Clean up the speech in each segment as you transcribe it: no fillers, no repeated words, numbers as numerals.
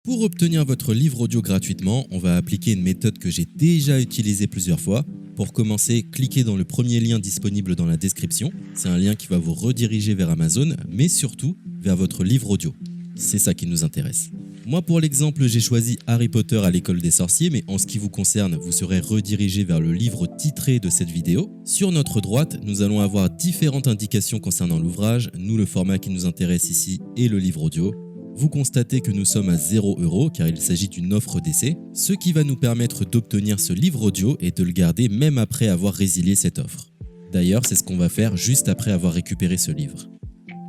Pour obtenir votre livre audio gratuitement, on va appliquer une méthode que j'ai déjà utilisée plusieurs fois. Pour commencer, cliquez dans le premier lien disponible dans la description. C'est un lien qui va vous rediriger vers Amazon, mais surtout vers votre livre audio. C'est ça qui nous intéresse. Moi, pour l'exemple, j'ai choisi Harry Potter à l'école des sorciers, mais en ce qui vous concerne, vous serez redirigé vers le livre titré de cette vidéo. Sur notre droite, nous allons avoir différentes indications concernant l'ouvrage. Nous, le format qui nous intéresse ici est le livre audio. Vous constatez que nous sommes à 0 € car il s'agit d'une offre d'essai, ce qui va nous permettre d'obtenir ce livre audio et de le garder même après avoir résilié cette offre. D'ailleurs, c'est ce qu'on va faire juste après avoir récupéré ce livre.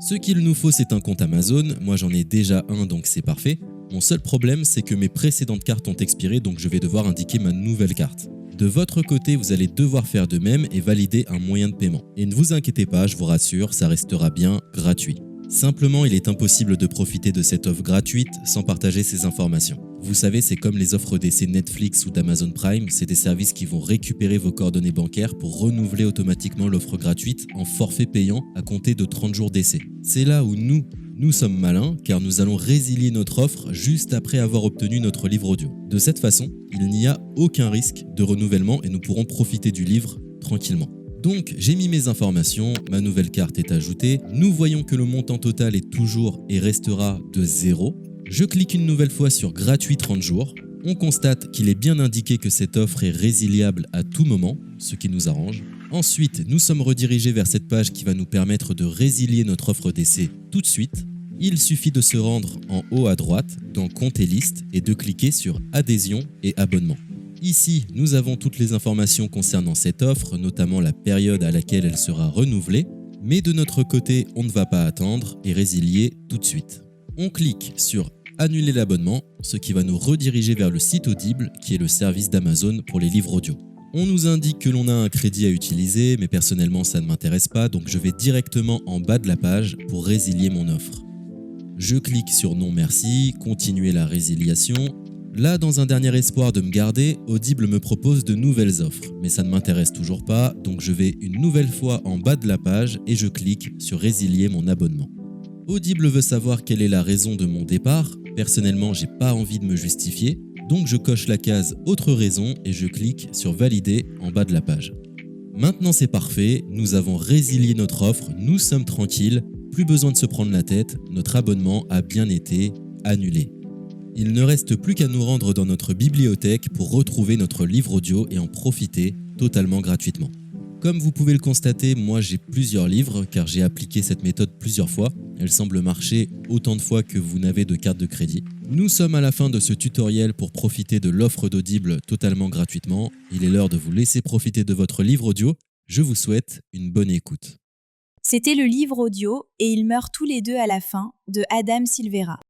Ce qu'il nous faut, c'est un compte Amazon. Moi, j'en ai déjà un, donc c'est parfait. Mon seul problème, c'est que mes précédentes cartes ont expiré, donc je vais devoir indiquer ma nouvelle carte. De votre côté, vous allez devoir faire de même et valider un moyen de paiement. Et ne vous inquiétez pas, je vous rassure, ça restera bien gratuit. Simplement, il est impossible de profiter de cette offre gratuite sans partager ces informations. Vous savez, c'est comme les offres d'essai Netflix ou d'Amazon Prime, c'est des services qui vont récupérer vos coordonnées bancaires pour renouveler automatiquement l'offre gratuite en forfait payant à compter de 30 jours d'essai. C'est là où nous sommes malins car nous allons résilier notre offre juste après avoir obtenu notre livre audio. De cette façon, il n'y a aucun risque de renouvellement et nous pourrons profiter du livre tranquillement. Donc, j'ai mis mes informations, ma nouvelle carte est ajoutée. Nous voyons que le montant total est toujours et restera de 0. Je clique une nouvelle fois sur gratuit 30 jours. On constate qu'il est bien indiqué que cette offre est résiliable à tout moment, ce qui nous arrange. Ensuite, nous sommes redirigés vers cette page qui va nous permettre de résilier notre offre d'essai tout de suite. Il suffit de se rendre en haut à droite dans Compte et liste et de cliquer sur Adhésion et abonnement. Ici, nous avons toutes les informations concernant cette offre, notamment la période à laquelle elle sera renouvelée, mais de notre côté, on ne va pas attendre et résilier tout de suite. On clique sur Annuler l'abonnement, ce qui va nous rediriger vers le site Audible, qui est le service d'Amazon pour les livres audio. On nous indique que l'on a un crédit à utiliser, mais personnellement ça ne m'intéresse pas, donc je vais directement en bas de la page pour résilier mon offre. Je clique sur Non merci, continuer la résiliation. Là, dans un dernier espoir de me garder, Audible me propose de nouvelles offres, mais ça ne m'intéresse toujours pas, donc je vais une nouvelle fois en bas de la page et je clique sur Résilier mon abonnement. Audible veut savoir quelle est la raison de mon départ. Personnellement, j'ai pas envie de me justifier, donc je coche la case Autre raison et je clique sur Valider en bas de la page. Maintenant c'est parfait, nous avons résilié notre offre, nous sommes tranquilles, plus besoin de se prendre la tête, notre abonnement a bien été annulé. Il ne reste plus qu'à nous rendre dans notre bibliothèque pour retrouver notre livre audio et en profiter totalement gratuitement. Comme vous pouvez le constater, moi j'ai plusieurs livres car j'ai appliqué cette méthode plusieurs fois. Elle semble marcher autant de fois que vous n'avez de carte de crédit. Nous sommes à la fin de ce tutoriel pour profiter de l'offre d'Audible totalement gratuitement. Il est l'heure de vous laisser profiter de votre livre audio. Je vous souhaite une bonne écoute. C'était le livre audio et ils meurent tous les deux à la fin de Adam Silvera.